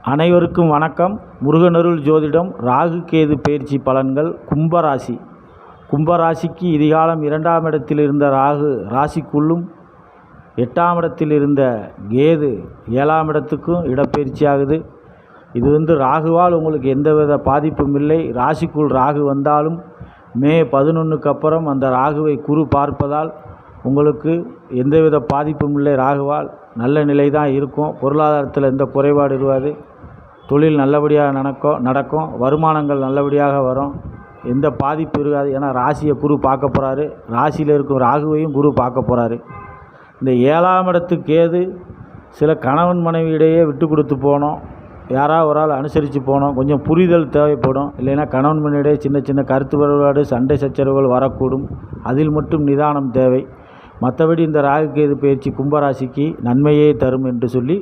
அனைவருக்கும் வணக்கம். முருகனருள் ஜோதிடம் ராகு கேது பயிற்சி பலன்கள். கும்பராசி. கும்பராசிக்கு இதிகாலம் 2ஆம் இடத்தில் இருந்த ராகு ராசிக்குள்ளும் 8ஆம் இடத்தில் இருந்த கேது 7ஆம் இடத்துக்கும் இடப்பெயர்ச்சி ஆகுது. இது ராகுவால் உங்களுக்கு எந்தவித பாதிப்பும் இல்லை. ராசிக்குள் ராகு வந்தாலும் மே 11க்கு அப்புறம் அந்த ராகுவை குரு பார்ப்பதால் உங்களுக்கு எந்தவித பாதிப்பும் இல்லை. ராகுவால் நல்ல நிலை தான் இருக்கும். பொருளாதாரத்தில் எந்த குறைபாடு இருக்காது. தொழில் நல்லபடியாக நடக்கும். வருமானங்கள் நல்லபடியாக வரும். எந்த பாதிப்பு இருக்காது. ஏன்னா ராசியை குரு பார்க்க போகிறாரு. ராசியில் இருக்கும் ராகுவையும் குரு பார்க்க போகிறாரு. இந்த 7ஆம் இடத்துக்கு கேது சில கணவன் மனைவியிடையே விட்டு கொடுத்து போனோம். யாராவது ஒரு ஆள் அனுசரித்து போனோம். கொஞ்சம் புரிதல் தேவைப்படும். இல்லைன்னா கணவன் மனைவியிடையே சின்ன சின்ன கருத்து வேறுபாடு சண்டை சச்சரவுகள் வரக்கூடும். அதில் மட்டும் நிதானம் தேவை. மற்றபடி இந்த ராகு கேது பயிற்சி கும்பராசிக்கு நன்மையே தரும் என்று சொல்லி